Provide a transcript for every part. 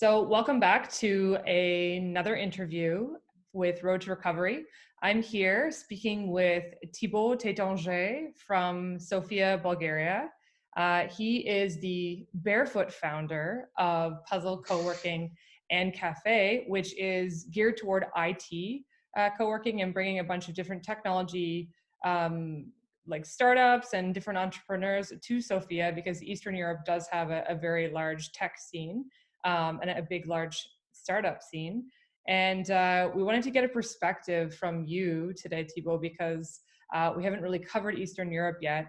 So welcome back to another interview with Road to Recovery. I'm here speaking with Thibaut Taittinger from Sofia, Bulgaria. He is the Barefoot founder of Puzl CowOrKing and Cafe, which is geared toward IT co-working and bringing a bunch of different technology like startups and different entrepreneurs to Sofia, because Eastern Europe does have a very large tech scene and a big, large startup scene. And we wanted to get a perspective from you today, Thibaut, because we haven't really covered Eastern Europe yet.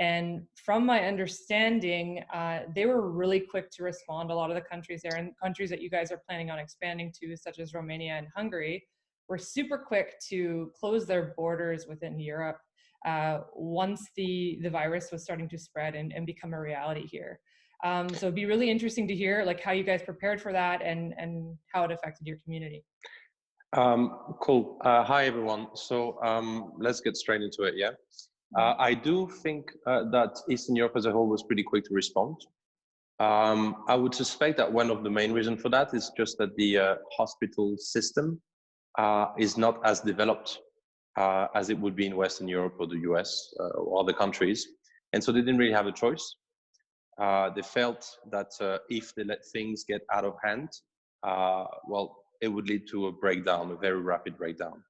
And from my understanding, they were really quick to respond. A lot of the countries there, and countries that you guys are planning on expanding to, such as Romania and Hungary, were super quick to close their borders within Europe once the virus was starting to spread and become a reality here. So it'd be really interesting to hear like how you guys prepared for that and how it affected your community. Cool. Hi, everyone. So let's get straight into it, yeah? I do think that Eastern Europe as a whole was pretty quick to respond. I would suspect that one of the main reasons for that is just that the hospital system is not as developed as it would be in Western Europe or the US or other countries. And so they didn't really have a choice. They felt that if they let things get out of hand, well, it would lead to a breakdown, a very rapid breakdown.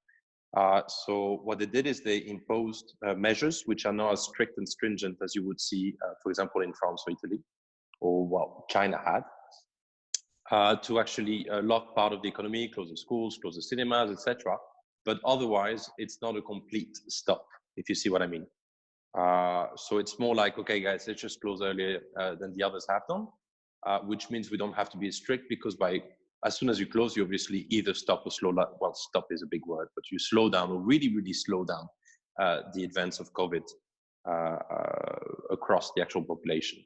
So what they did is they imposed measures which are not as strict and stringent as you would see, for example, in France or Italy, or what China had, to actually lock part of the economy, close the schools, close the cinemas, etc. But otherwise, it's not a complete stop, if you see what I mean. So it's more like, okay, guys, let's just close earlier than the others have done, which means we don't have to be strict, because as soon as you close, you obviously either stop or slow down. Well, stop is a big word, but you slow down or really, really slow down the advance of COVID across the actual population.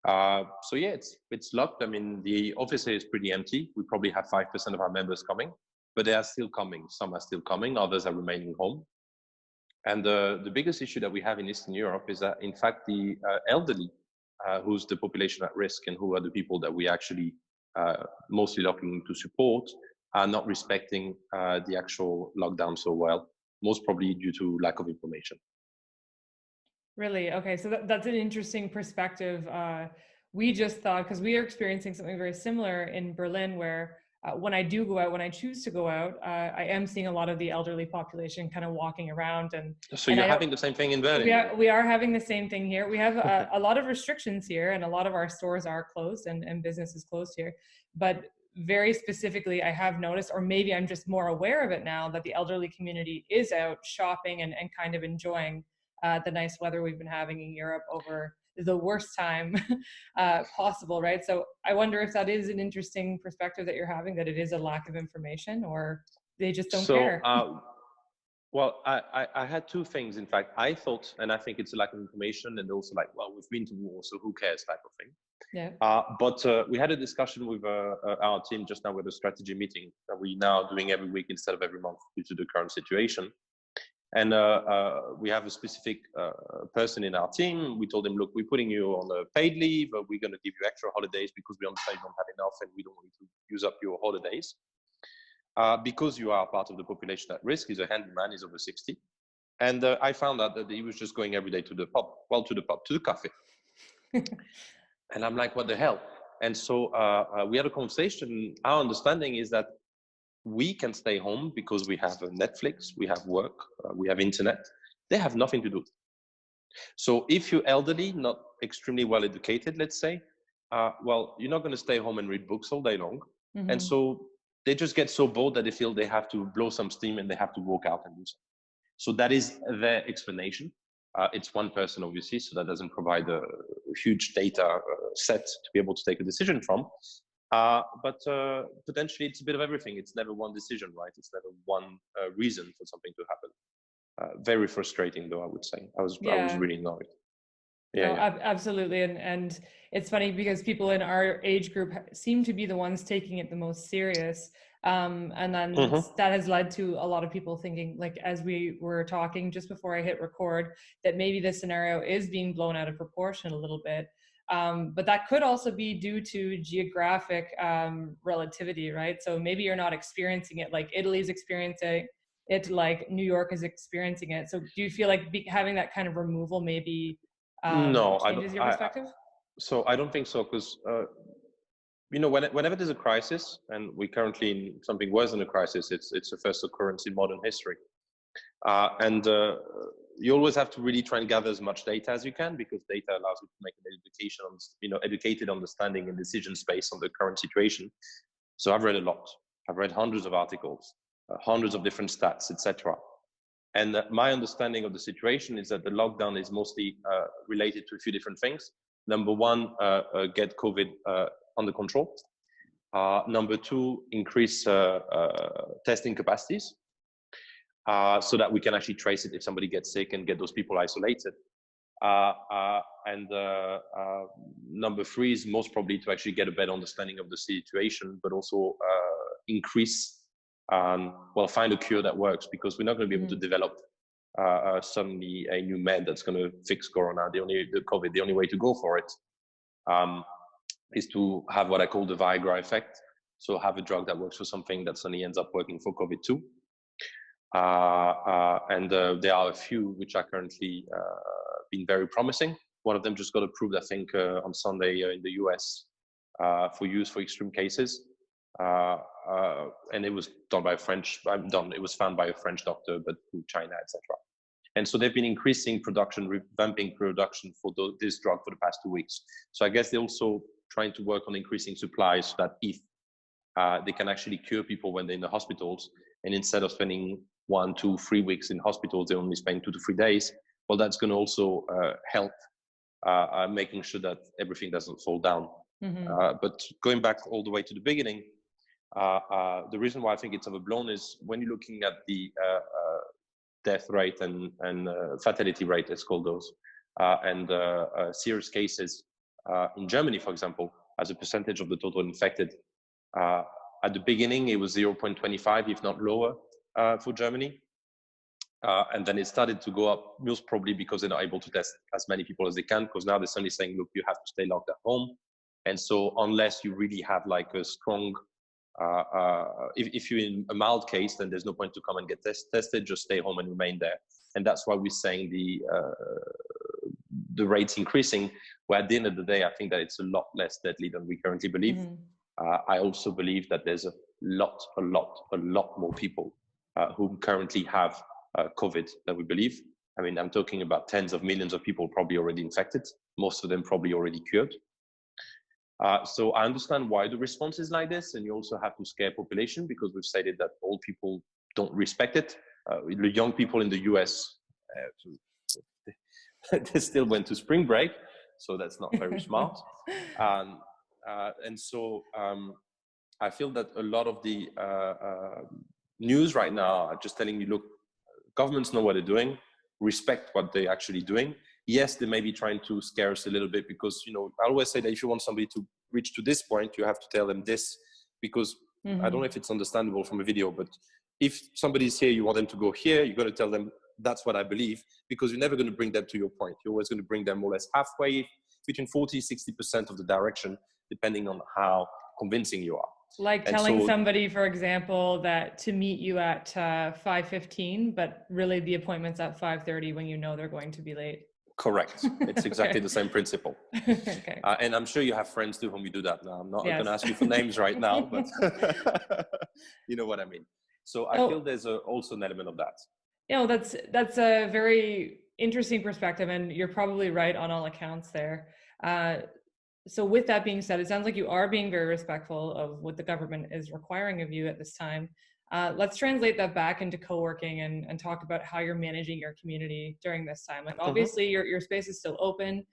So yeah, it's locked. I mean, the office here is pretty empty. We probably have 5% of our members coming, but they are still coming. Some are still coming, others are remaining home. And the biggest issue that we have in Eastern Europe is that, in fact, the elderly, who's the population at risk and who are the people that we actually mostly looking to support, are not respecting the actual lockdown so well, most probably due to lack of information. Really? Okay, so that's an interesting perspective. We just thought, because we are experiencing something very similar in Berlin, where when I do go out, when I choose to go out, I am seeing a lot of the elderly population kind of walking around. So you're having the same thing in Berlin? We are having the same thing here. We have a lot of restrictions here, and a lot of our stores are closed and business is closed here. But very specifically, I have noticed, or maybe I'm just more aware of it now, that the elderly community is out shopping and kind of enjoying the nice weather we've been having in Europe over the worst time possible, right? So I wonder if that is an interesting perspective that you're having, that it is a lack of information, or they just don't care. Well, I had two things. In fact, I thought, and I think it's a lack of information, and also like, well, we've been to war, so who cares type of thing. Yeah. But we had a discussion with our team just now with a strategy meeting that we're now doing every week instead of every month due to the current situation. And we have a specific person in our team. We told him, look, we're putting you on a paid leave. We're going to give you extra holidays because we understand you don't have enough and we don't want you to use up your holidays. Because you are part of the population at risk. He's a handyman, he's over 60. And I found out that he was just going every day to the cafe. And I'm like, what the hell? And so we had a conversation. Our understanding is that we can stay home because we have Netflix, we have work, we have internet. They have nothing to do. So if you're elderly, not extremely well educated, let's say, well, you're not going to stay home and read books all day long. Mm-hmm. And so they just get so bored that they feel they have to blow some steam and they have to walk out and do something. So that is their explanation. It's one person, obviously, so that doesn't provide a huge data set to be able to take a decision from. But potentially it's a bit of everything. It's never one decision, right? It's never one reason for something to happen. Very frustrating, though, I would say. I was really annoyed. Yeah, no, yeah. Absolutely. And it's funny because people in our age group seem to be the ones taking it the most serious. And then that has led to a lot of people thinking, like, as we were talking just before I hit record, that maybe this scenario is being blown out of proportion a little bit. But that could also be due to geographic relativity, right? So maybe you're not experiencing it like Italy's experiencing it, like New York is experiencing it. So do you feel like having that kind of removal maybe No, I don't. changes your perspective? So I don't think so, because whenever there's a crisis, and we're currently in something worse than a crisis, it's the first occurrence in modern history, and you always have to really try and gather as much data as you can, because data allows you to make an educated understanding and decisions based on the current situation. So I've read a lot. I've read hundreds of articles, hundreds of different stats, etc. And my understanding of the situation is that the lockdown is mostly related to a few different things. Number one, get COVID under control. Number two, increase testing capacities so that we can actually trace it if somebody gets sick and get those people isolated. And number three is most probably to actually get a better understanding of the situation, but also increase, find a cure that works, because we're not going to be able to develop suddenly a new med that's going to fix Corona, the COVID. The only way to go for it is to have what I call the Viagra effect. So have a drug that works for something that suddenly ends up working for COVID too. And there are a few which are currently been very promising. One of them just got approved, I think, on Sunday in the US for use for extreme cases. And it was done by it was found by a French doctor, but through China, etc. And so they've been increasing production, revamping production for this drug for the past 2 weeks. So I guess they're also trying to work on increasing supplies so that if they can actually cure people when they're in the hospitals, and instead of spending 1, 2, 3 weeks in hospitals, they only spend 2 to 3 days. Well, that's going to also help making sure that everything doesn't fall down. But going back all the way to the beginning, the reason why I think it's overblown is when you're looking at the death rate and fatality rate, let's call those, and serious cases in Germany, for example, as a percentage of the total infected. At the beginning, it was 0.25, if not lower, for Germany. And then it started to go up, most probably because they're not able to test as many people as they can, because now they're suddenly saying, look, you have to stay locked at home. And so unless you really have like a strong, if you're in a mild case, then there's no point to come and get tested, just stay home and remain there. And that's why we're saying the rates increasing, where at the end of the day, I think that it's a lot less deadly than we currently believe. I also believe that there's a lot more people who currently have COVID than we believe. I mean, I'm talking about tens of millions of people probably already infected, most of them probably already cured. So I understand why the response is like this, and you also have to scare population, because we've stated that old people don't respect it. The young people in the US, they still went to spring break, so that's not very smart. And so I feel that a lot of the news right now are just telling you, look, governments know what they're doing, respect what they're actually doing. Yes, they may be trying to scare us a little bit, because, I always say that if you want somebody to reach to this point, you have to tell them this, because I don't know if it's understandable from a video, but if somebody's here, you want them to go here, you're going to tell them that's what I believe, because you're never going to bring them to your point. You're always going to bring them more or less halfway, between 40-60% of the direction, depending on how convincing you are. Like telling somebody, for example, that to meet you at 5:15, but really the appointment's at 5:30 when you know they're going to be late. Correct. It's exactly the same principle. Okay. And I'm sure you have friends to whom you do that. Now, I'm not going to ask you for names right now, but you know what I mean. So I feel there's also an element of that. That's a very interesting perspective, and you're probably right on all accounts there. So with that being said, it sounds like you are being very respectful of what the government is requiring of you at this time. Let's translate that back into CowOrKing and talk about how you're managing your community during this time. Like obviously your space is still open.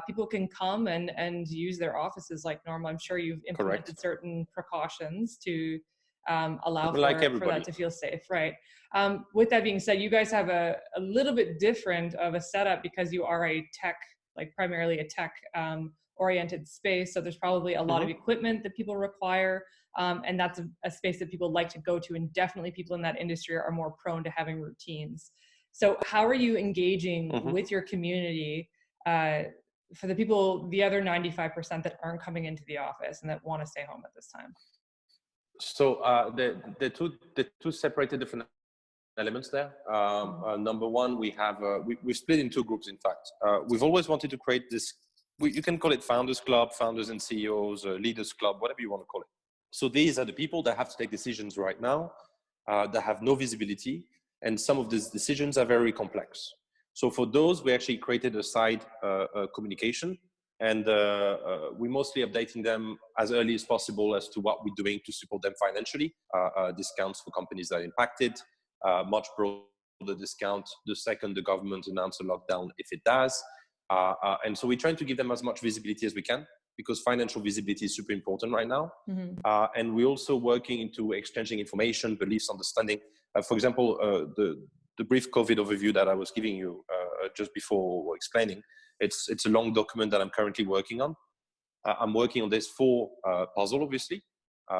People can come and use their offices like normal. I'm sure you've implemented certain precautions to allow for that to feel safe, right? With that being said, you guys have a little bit different of a setup, because you are a tech, like primarily a tech oriented space. So there's probably a lot of equipment that people require. And that's a space that people like to go to, and definitely people in that industry are more prone to having routines. So how are you engaging with your community for the people, the other 95% that aren't coming into the office and that want to stay home at this time? So the two separated different elements there. Number one, we have we split in two groups. In fact, we've always wanted to create this. You can call it Founders Club, Founders and CEOs, Leaders Club, whatever you want to call it. So these are the people that have to take decisions right now, that have no visibility, and some of these decisions are very complex. So for those, we actually created a side communication, and we're mostly updating them as early as possible as to what we're doing to support them financially, discounts for companies that are impacted, much broader discount the second the government announces a lockdown, if it does. And so we're trying to give them as much visibility as we can, because financial visibility is super important right now. And we're also working into exchanging information, beliefs, understanding. For example, the brief COVID overview that I was giving you just before explaining, it's a long document that I'm currently working on. I'm working on this for Puzl, obviously,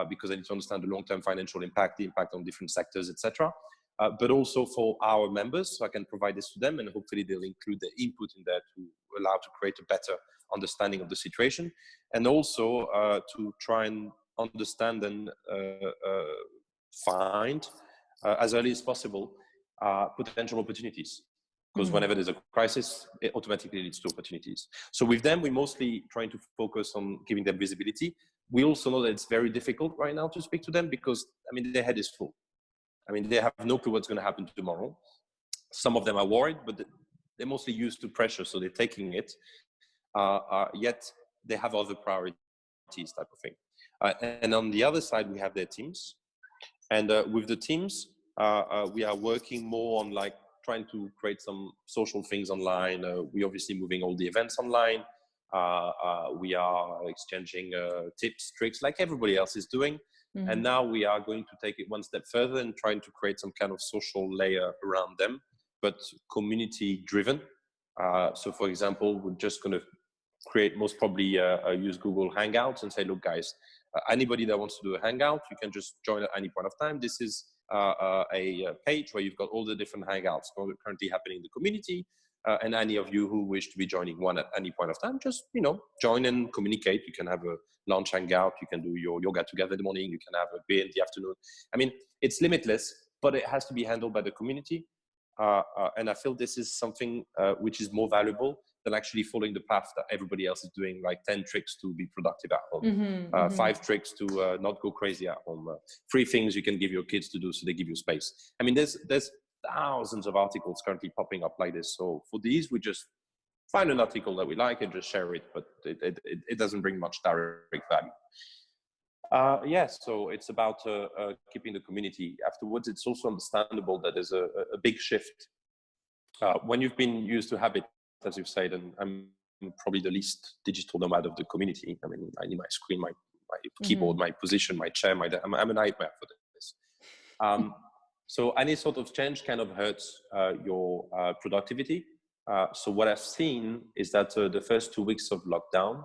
because I need to understand the long-term financial impact, the impact on different sectors, etc. But also for our members, so I can provide this to them, and hopefully they'll include the input in there to allow to create a better understanding of the situation, and also to try and understand and find as early as possible potential opportunities. Because whenever there's a crisis, it automatically leads to opportunities. So with them, we're mostly trying to focus on giving them visibility. We also know that it's very difficult right now to speak to them because, I mean, their head is full. I mean, they have no clue what's going to happen tomorrow. Some of them are worried, but they're mostly used to pressure, so they're taking it. Yet they have other priorities, type of thing. And on the other side, we have their teams. And with the teams, we are working more on like trying to create some social things online. We're obviously moving all the events online. We are exchanging tips, tricks, like everybody else is doing. And now we are going to take it one step further and trying to create some kind of social layer around them, but community driven. So for example, we're just going to create, most probably use Google Hangouts and say, look guys, anybody that wants to do a Hangout, you can just join at any point of time. This is a page where you've got all the different Hangouts currently happening in the community. And any of you who wish to be joining one at any point of time, just, you know, join and communicate. You can have a lunch hangout. You can do your yoga together in the morning. You can have a beer in the afternoon. I mean, it's limitless, but it has to be handled by the community. And I feel this is something which is more valuable than actually following the path that everybody else is doing, like 10 tricks to be productive at home, 5 tricks to not go crazy at home, 3 things you can give your kids to do so they give you space. I mean, there's thousands of articles currently popping up like this. So for these, we just find an article that we like and just share it, but it doesn't bring much direct value. Yes, so it's about keeping the community. Afterwards, it's also understandable that there's a big shift. When you've been used to habit, as you've said, and I'm probably the least digital nomad of the community. I mean, I need my screen, my keyboard, my position, my chair, I'm a nightmare for this. So any sort of change kind of hurts your productivity. So what I've seen is that the first 2 weeks of lockdown,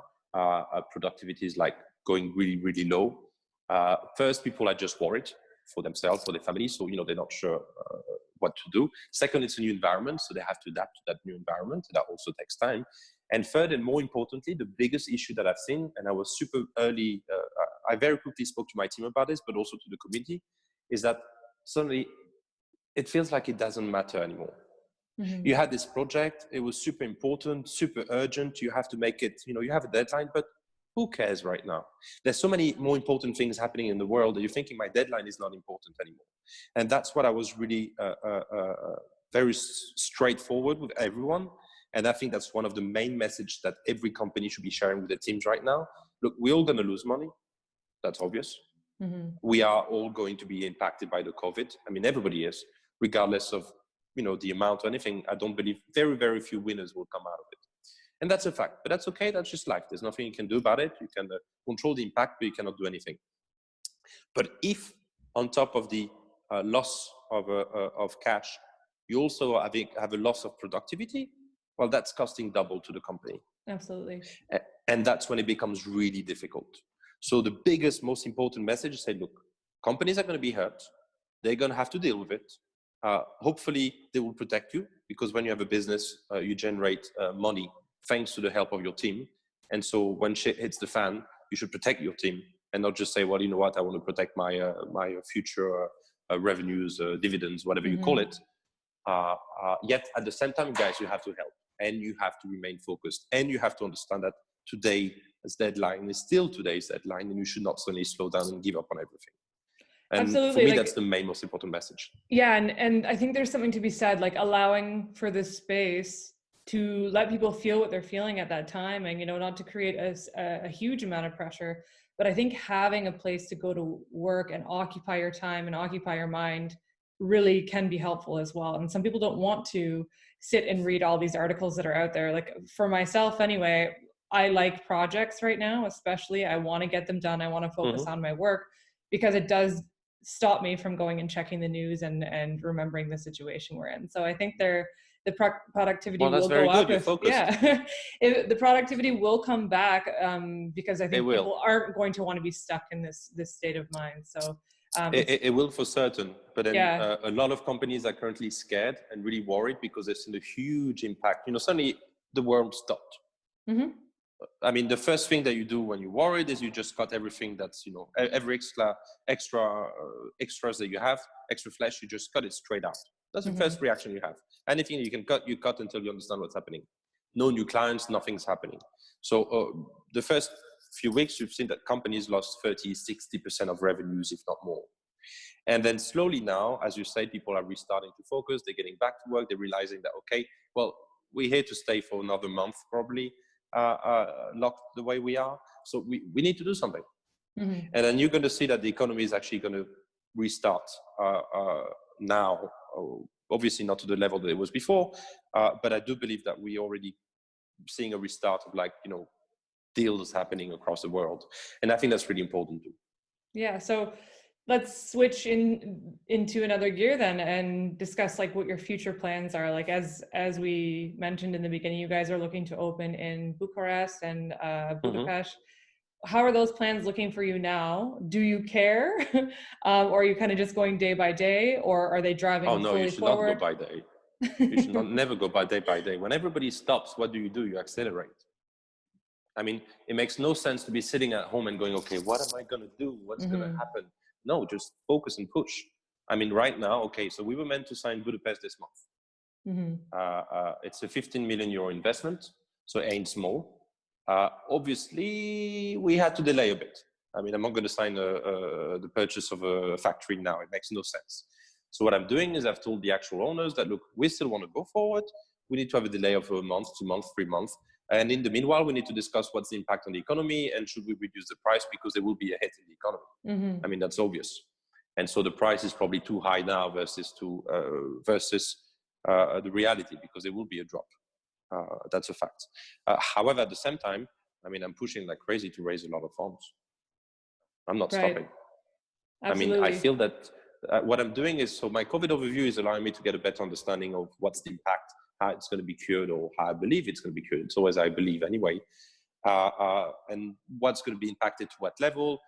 productivity is like going really, really low. First, people are just worried for themselves, for their families. So, you know, they're not sure what to do. Second, it's a new environment. So they have to adapt to that new environment. That also takes time. And third, and more importantly, the biggest issue that I've seen, and I was super early, I very quickly spoke to my team about this, but also to the community, is that suddenly it feels like it doesn't matter anymore. You had this project, it was super important, super urgent. You have to make it, you know, you have a deadline, but who cares right now? There's so many more important things happening in the world that you're thinking my deadline is not important anymore. And that's what I was really very straightforward with everyone. And I think that's one of the main messages that every company should be sharing with their teams right now. Look, we're all going to lose money. That's obvious. We are all going to be impacted by the COVID. I mean, everybody is, regardless of, you know, the amount or anything. I don't believe very, very few winners will come out of it. And that's a fact, but that's okay. That's just life. There's nothing you can do about it. You can control the impact, but you cannot do anything. But if on top of the loss of cash, you also have a loss of productivity, well, that's costing double to the company. Absolutely. And that's when it becomes really difficult. So the biggest, most important message is say, look, companies are going to be hurt. They're going to have to deal with it. Hopefully they will protect you, because when you have a business, you generate money thanks to the help of your team. And so when shit hits the fan, you should protect your team and not just say, well, you know what, I want to protect my future revenues, dividends, whatever you call it. Yet at the same time, guys, you have to help and you have to remain focused and you have to understand that today's deadline is still today's deadline and you should not suddenly slow down and give up on everything. And Absolutely. for me, that's the most important message. Yeah. And I think there's something to be said, like allowing for this space to let people feel what they're feeling at that time and, you know, not to create a huge amount of pressure. But I think having a place to go to work and occupy your time and occupy your mind really can be helpful as well. And some people don't want to sit and read all these articles that are out there. Like for myself anyway, I like projects right now, especially. I want to get them done. I want to focus on my work because it does stop me from going and checking the news and remembering the situation we're in. So I think the productivity will go up. The productivity will come back because I think people aren't going to want to be stuck in this state of mind. So it will for certain, but then a lot of companies are currently scared and really worried because they've seen a huge impact. You know, suddenly the world stopped. I mean, the first thing that you do when you're worried is you just cut everything that's, you know, every extras that you have, extra flesh, you just cut it straight out. That's the first reaction you have. Anything you can cut, you cut until you understand what's happening. No new clients, nothing's happening. So the first few weeks, you've seen that companies lost 30, 60% of revenues, if not more. And then slowly now, as you say, people are restarting to focus. They're getting back to work. They're realizing that, okay, well, we're here to stay for another month, probably, locked the way we are. So we need to do something. And then you're going to see that the economy is actually going to restart now. Obviously not to the level that it was before, but I do believe that we're already seeing a restart of, like, you know, deals happening across the world. And I think that's really important too. Yeah. So let's switch into another gear then and discuss like what your future plans are. Like as we mentioned in the beginning, you guys are looking to open in Bucharest and Budapest. How are those plans looking for you now? Do you care? Or are you kind of just going day by day, or are they driving fully forward? Oh no, you should not go by day. You should never go by day. When everybody stops, what do? You accelerate. I mean, it makes no sense to be sitting at home and going, okay, what am I going to do? What's going to happen? No, just focus and push. I mean, right now, okay, so we were meant to sign Budapest this month. It's a 15 million euro investment, so it ain't small. Obviously, we had to delay a bit. I mean, I'm not going to sign the purchase of a factory now. It makes no sense. So what I'm doing is I've told the actual owners that, look, we still want to go forward. We need to have a delay of a month, 2 months, 3 months. And in the meanwhile, we need to discuss what's the impact on the economy and should we reduce the price because there will be a hit in the economy. I mean, that's obvious. And so the price is probably too high now versus the reality, because there will be a drop. That's a fact. However, at the same time, I mean, I'm pushing like crazy to raise a lot of funds. I'm not stopping. Absolutely. I mean, I feel that what I'm doing is, so my COVID overview is allowing me to get a better understanding of what's the impact, how it's going to be cured, or how I believe it's going to be cured. It's always I believe anyway. And what's going to be impacted to what level,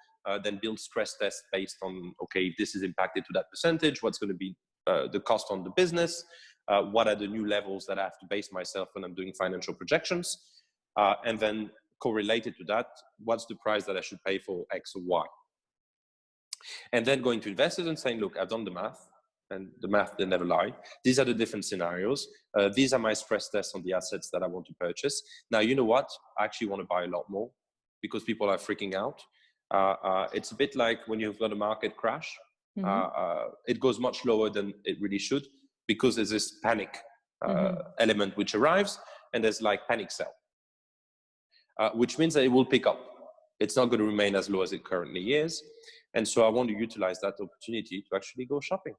then build stress tests based on, okay, if this is impacted to that percentage, what's going to be the cost on the business, what are the new levels that I have to base myself when I'm doing financial projections, and then correlated to that, what's the price that I should pay for X or Y. And then going to investors and saying, look, I've done the math, and the math, they never lie. These are the different scenarios. These are my stress tests on the assets that I want to purchase. Now, you know what? I actually want to buy a lot more because people are freaking out. It's a bit like when you've got a market crash. It goes much lower than it really should because there's this panic element which arrives, and there's like panic sell, which means that it will pick up. It's not going to remain as low as it currently is. And so I want to utilize that opportunity to actually go shopping.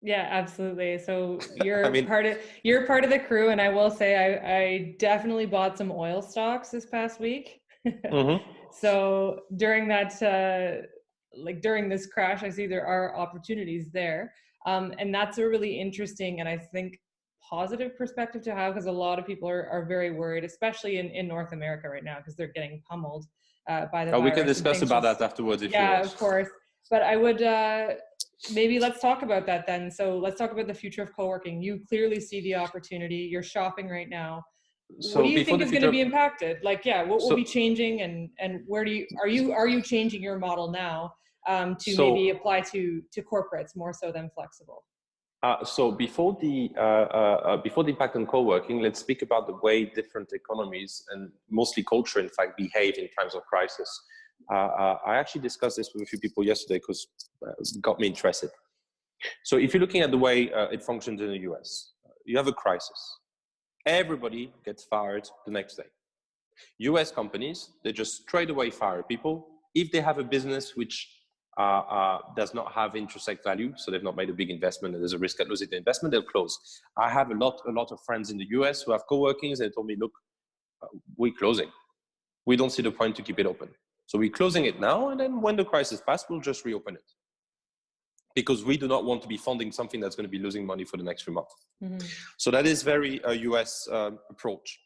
Yeah, absolutely. So you're part of the crew. And I will say, I definitely bought some oil stocks this past week. So during that, during this crash, I see there are opportunities there. And that's a really interesting and I think positive perspective to have, because a lot of people are very worried, especially in North America right now, because they're getting pummeled by the virus. We can discuss about that afterwards if you want. Yeah, of course. But I would maybe let's talk about that then. So let's talk about the future of co-working. You clearly see the opportunity. You're shopping right now. what do you before think the is going to future, be impacted? Like, yeah, what will so be changing, and where do are you changing your model now to maybe so apply to corporates more so than flexible? So before the impact on co-working, let's speak about the way different economies and mostly culture, in fact, behave in times of crisis. I actually discussed this with a few people yesterday because it got me interested. So if you're looking at the way it functions in the US, you have a crisis. Everybody gets fired the next day. US companies, they just straight away fire people. If they have a business which does not have intrinsic value, so they've not made a big investment and there's a risk at losing the investment, they'll close. I have a lot of friends in the US who have co-workings, and they told me, look, we're closing. We don't see the point to keep it open. So we're closing it now, and then when the crisis passes, we'll just reopen it. Because we do not want to be funding something that's going to be losing money for the next few months. Mm-hmm. So that is very a US approach.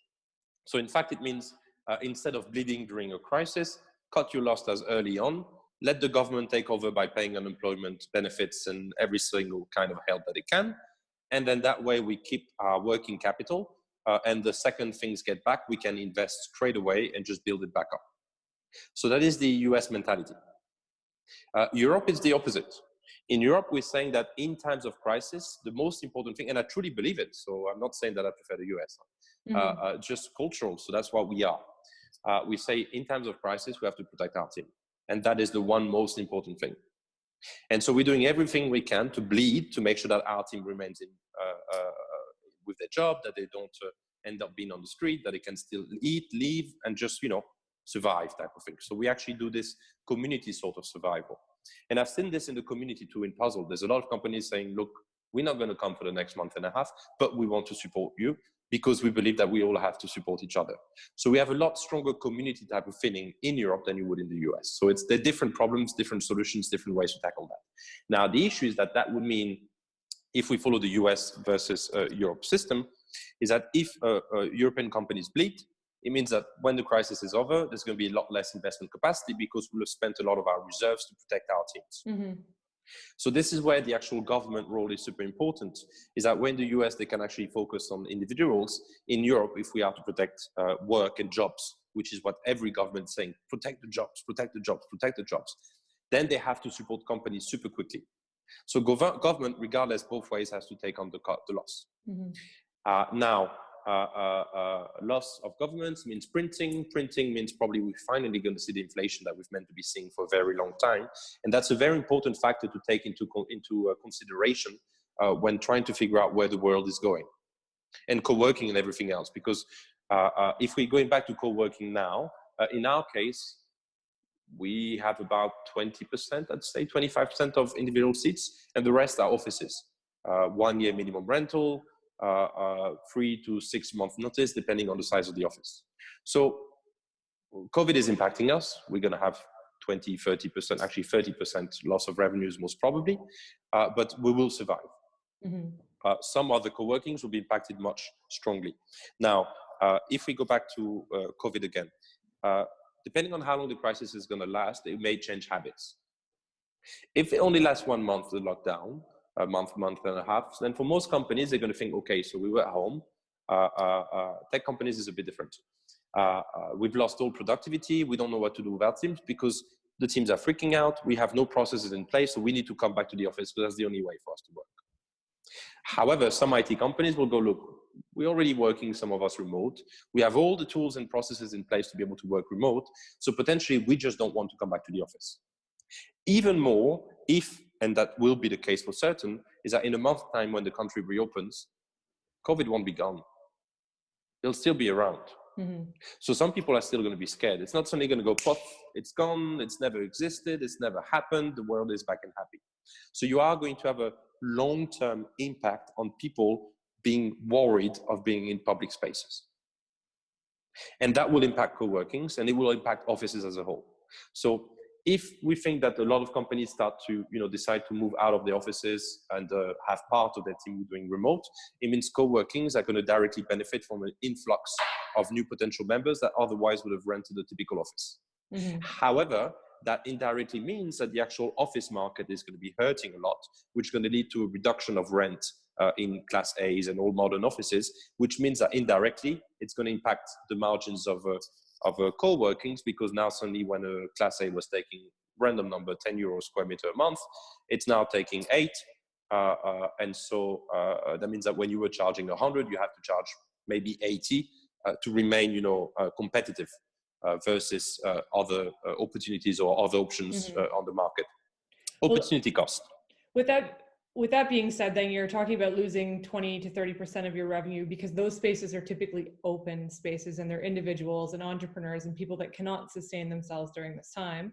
So in fact, it means instead of bleeding during a crisis, cut your losses early on, let the government take over by paying unemployment benefits and every single kind of help that it can. And then that way we keep our working capital. And the second things get back, we can invest straight away and just build it back up. So that is the US mentality. Europe is the opposite. In Europe, we're saying that in times of crisis, the most important thing, and I truly believe it, so I'm not saying that I prefer the US, just cultural, so that's what we are. We say in times of crisis, we have to protect our team. And that is the one most important thing. And so we're doing everything we can to bleed to make sure that our team remains in, with their job, that they don't end up being on the street, that they can still eat, live, and just, survive type of thing. So we actually do this community sort of survival. And I've seen this in the community too in Puzl. There's a lot of companies saying, look, we're not going to come for the next month and a half, but we want to support you because we believe that we all have to support each other. So we have a lot stronger community type of feeling in Europe than you would in the US. So they're different problems, different solutions, different ways to tackle that. Now, the issue is that would mean if we follow the US versus Europe system, is that if European companies bleed, it means that when the crisis is over, there's going to be a lot less investment capacity because we'll have spent a lot of our reserves to protect our teams. Mm-hmm. So this is where the actual government role is super important, is that when the US, they can actually focus on individuals. In Europe, if we are to protect work and jobs, which is what every government is saying, protect the jobs, protect the jobs, protect the jobs, then they have to support companies super quickly. So government, regardless, both ways, has to take on the loss. Mm-hmm. Loss of governments means printing. Printing means probably we're finally going to see the inflation that we've meant to be seeing for a very long time. And that's a very important factor to take into consideration when trying to figure out where the world is going. And co-working and everything else. Because if we're going back to co-working now, in our case, we have about 20%, I'd say 25% of individual seats, and the rest are offices. 1 year minimum rental, 3 to 6 month notice, depending on the size of the office. So COVID is impacting us. We're going to have 20, 30%, actually 30% loss of revenues most probably, but we will survive. Mm-hmm. Some other co-workings will be impacted much strongly. Now, if we go back to COVID again, depending on how long the crisis is going to last, it may change habits. If it only lasts 1 month, the lockdown, a month and a half, then for most companies, they're going to think, okay, so we were at home. Tech companies is a bit different. We've lost all productivity. We don't know what to do with our teams because the teams are freaking out. We have no processes in place, so we need to come back to the office because that's the only way for us to work. However, some IT companies will go, look, we're already working, some of us remote. We have all the tools and processes in place to be able to work remote. So potentially, we just don't want to come back to the office. Even more, if, and that will be the case for certain, is that in a month's time when the country reopens, COVID won't be gone. They'll still be around. Mm-hmm. So some people are still going to be scared. It's not suddenly going to go, puff, it's gone, it's never existed, it's never happened, the world is back and happy. So you are going to have a long-term impact on people being worried of being in public spaces. And that will impact co-workings and it will impact offices as a whole. So if we think that a lot of companies start to decide to move out of the offices and have part of their team doing remote, it means co-workings are going to directly benefit from an influx of new potential members that otherwise would have rented a typical office. Mm-hmm. However, that indirectly means that the actual office market is going to be hurting a lot, which is going to lead to a reduction of rent in Class A's and all modern offices, which means that indirectly it's going to impact the margins of co-workings, because now suddenly when a Class A was taking random number 10 euros square meter a month, it's now taking 8. And so that means that when you were charging 100, you have to charge maybe 80 to remain, competitive versus other opportunities or other options on the market. Opportunity cost. With that being said, then you're talking about losing 20 to 30% of your revenue, because those spaces are typically open spaces and they're individuals and entrepreneurs and people that cannot sustain themselves during this time,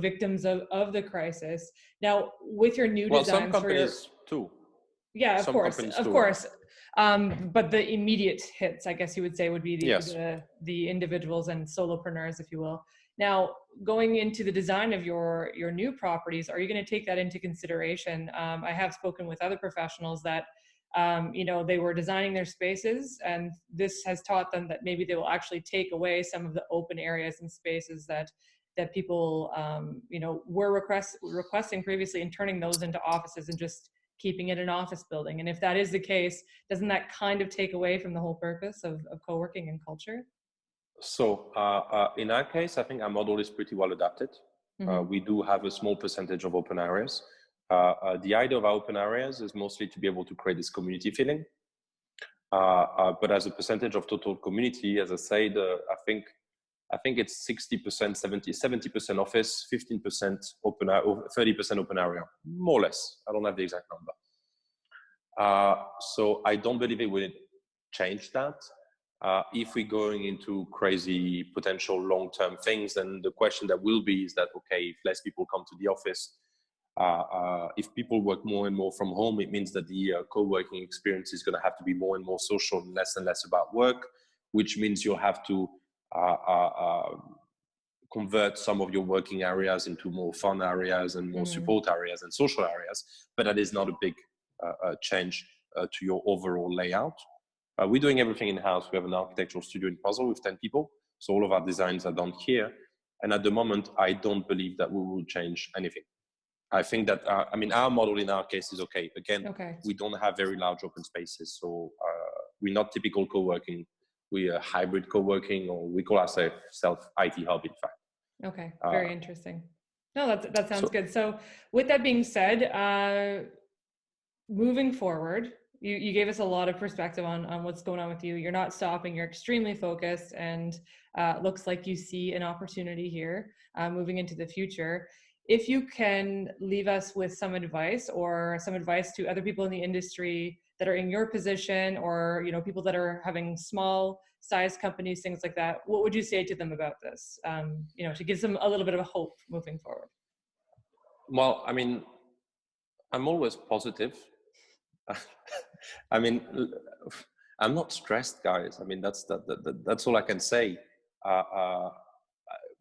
victims of the crisis. Now, with your new designs, some companies too. Yeah, of course. But the immediate hits, I guess you would say, would be the individuals and solopreneurs, if you will. Now, going into the design of your new properties, are you going to take that into consideration? I have spoken with other professionals that, they were designing their spaces, and this has taught them that maybe they will actually take away some of the open areas and spaces that people, were requesting previously, and turning those into offices and just keeping it an office building. And if that is the case, doesn't that kind of take away from the whole purpose of co-working and culture? So in our case, I think our model is pretty well adapted. We do have a small percentage of open areas. The idea of our open areas is mostly to be able to create this community feeling. But as a percentage of total community, as I said, I think it's 60%, 70% office, 15% open, 30% open area, more or less. I don't have the exact number. So I don't believe it will change that. If we're going into crazy potential long-term things, then the question that will be is that, okay, if less people come to the office, if people work more and more from home, it means that the co-working experience is going to have to be more and more social and less about work, which means you'll have to convert some of your working areas into more fun areas and more support areas and social areas. But that is not a big change to your overall layout. We're doing everything in-house. We have an architectural studio in Puzl with 10 people. So all of our designs are done here. And at the moment, I don't believe that we will change anything. I think that, our model in our case is okay. Again, we don't have very large open spaces. So we're not typical co-working. We are hybrid co-working, or we call ourselves self-IT hub, in fact. Okay, very interesting. No, that sounds good. So with that being said, moving forward, you gave us a lot of perspective on what's going on with you. You're not stopping, you're extremely focused, and looks like you see an opportunity here moving into the future. If you can leave us with some advice to other people in the industry that are in your position, or people that are having small size companies, things like that, what would you say to them about this? To give them a little bit of a hope moving forward. Well, I'm always positive. I'm not stressed, guys. That's all I can say.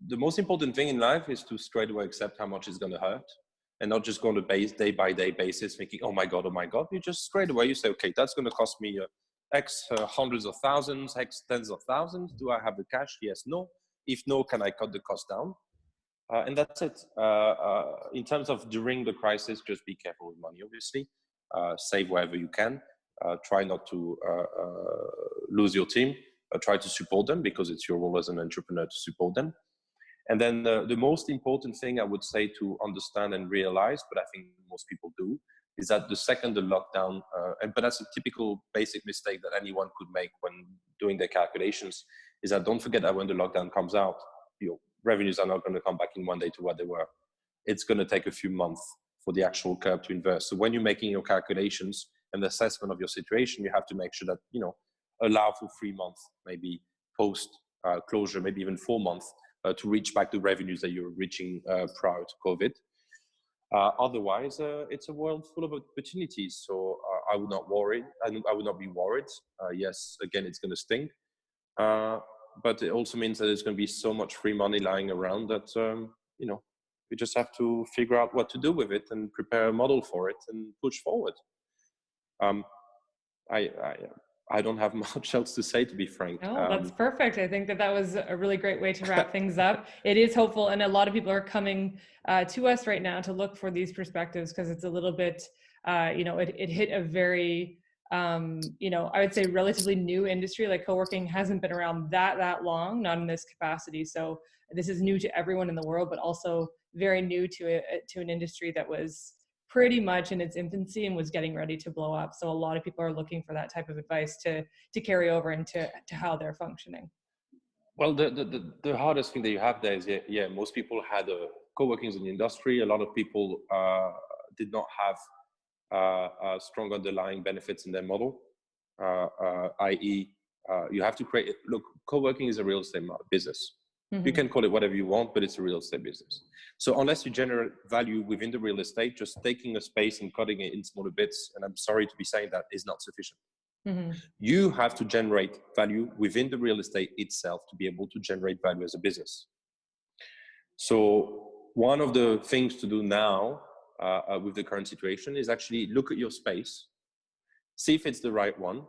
The most important thing in life is to straight away accept how much it's going to hurt, and not just go on a day by day basis thinking, oh my God. You just straight away, you say, okay, that's going to cost me X hundreds of thousands, X tens of thousands. Do I have the cash? Yes, no. If no, can I cut the cost down? And that's it. In terms of during the crisis, just be careful with money, obviously. Save wherever you can. Try not to lose your team. Try to support them, because it's your role as an entrepreneur to support them. And then the most important thing I would say to understand and realize, but I think most people do, is that the second the lockdown, but that's a typical basic mistake that anyone could make when doing their calculations, is that don't forget that when the lockdown comes out, your revenues are not going to come back in one day to what they were. It's going to take a few months for the actual curve to inverse. So when you're making your calculations and the assessment of your situation, you have to make sure that, allow for 3 months, maybe post closure, maybe even 4 months, to reach back the revenues that you're reaching prior to COVID. Otherwise, it's a world full of opportunities. So I would not worry. I would not be worried. Yes, again, it's going to sting. But it also means that there's going to be so much free money lying around that, we just have to figure out what to do with it and prepare a model for it and push forward. I don't have much else to say, to be frank. No, that's perfect. I think that was a really great way to wrap things up. It is hopeful, and a lot of people are coming to us right now to look for these perspectives, because it's a little bit it hit a very, I would say relatively new industry. Like co-working hasn't been around that long, not in this capacity. So this is new to everyone in the world, but also very new to an industry that was pretty much in its infancy and was getting ready to blow up. So a lot of people are looking for that type of advice to carry over into how they're functioning. Well, the hardest thing that you have there is, most people had co-workings in the industry. A lot of people did not have strong underlying benefits in their model, i.e., you have to create. Look, co-working is a real estate business. Mm-hmm. You can call it whatever you want, but it's a real estate business. So unless you generate value within the real estate, just taking a space and cutting it in smaller bits, and I'm sorry to be saying that, is not sufficient. Mm-hmm. You have to generate value within the real estate itself to be able to generate value as a business. So one of the things to do now with the current situation is actually look at your space, see if it's the right one.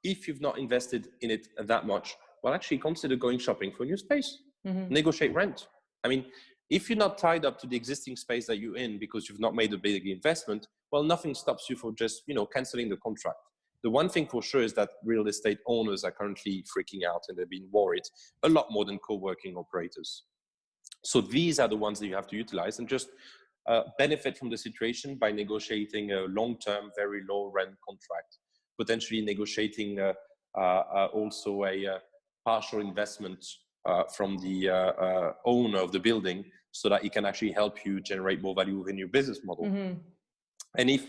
If you've not invested in it that much, well, actually consider going shopping for a new space. Mm-hmm. Negotiate rent. I mean, if you're not tied up to the existing space that you're in because you've not made a big investment, well, nothing stops you from just, canceling the contract. The one thing for sure is that real estate owners are currently freaking out and they're being worried a lot more than co-working operators. So these are the ones that you have to utilize and just benefit from the situation by negotiating a long-term, very low rent contract, potentially negotiating also a partial investment from the owner of the building so that it can actually help you generate more value within your business model. Mm-hmm. And if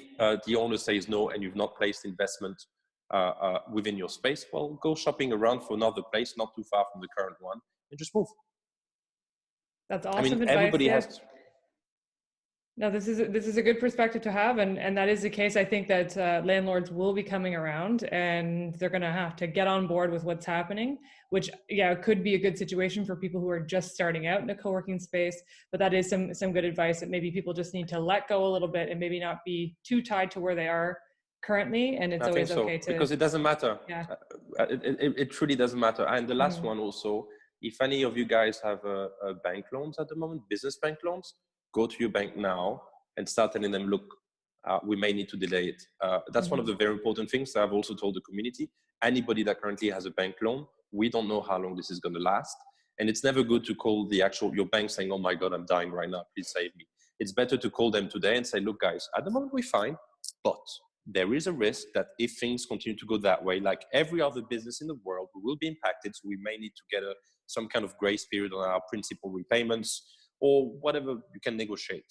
the owner says no and you've not placed investment within your space, well, go shopping around for another place not too far from the current one and just move. That's awesome advice. Everybody has. No, this is a good perspective to have, and that is the case. I think that landlords will be coming around, and they're going to have to get on board with what's happening. Which, could be a good situation for people who are just starting out in a co-working space. But that is some good advice that maybe people just need to let go a little bit and maybe not be too tied to where they are currently. And it's always okay to, because it doesn't matter. Yeah, it truly doesn't matter. And the last one also, if any of you guys have bank loans at the moment, business bank loans, go to your bank now and start telling them, look, we may need to delay it. That's one of the very important things that I've also told the community. Anybody that currently has a bank loan, we don't know how long this is going to last. And it's never good to call your bank saying, oh my God, I'm dying right now, please save me. It's better to call them today and say, look guys, at the moment we're fine, but there is a risk that if things continue to go that way, like every other business in the world, we will be impacted. So we may need to get some kind of grace period on our principal repayments, or whatever you can negotiate.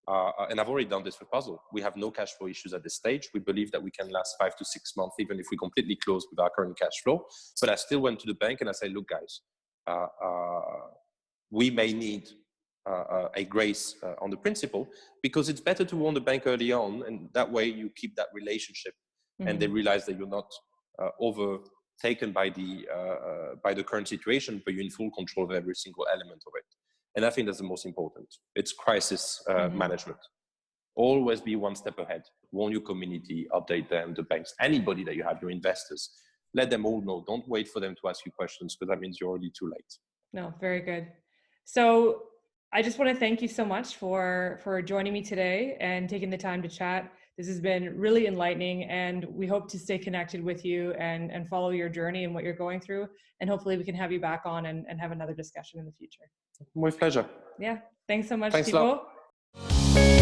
And I've already done this for Puzl. We have no cash flow issues at this stage. We believe that we can last 5 to 6 months, even if we completely close with our current cash flow. But I still went to the bank and I said, look, guys, we may need a grace on the principal, because it's better to warn the bank early on. And that way you keep that relationship and they realize that you're not overtaken by the current situation, but you're in full control of every single element of it. And I think that's the most important. It's crisis management. Always be one step ahead. Warn your community, update them, the banks, anybody that you have, your investors. Let them all know. Don't wait for them to ask you questions, because that means you're already too late. No, very good. So I just want to thank you so much for joining me today and taking the time to chat. This has been really enlightening, and we hope to stay connected with you and follow your journey and what you're going through. And hopefully we can have you back on and have another discussion in the future. My pleasure. Yeah. Thanks so much, Thanks Thibaut. a lot.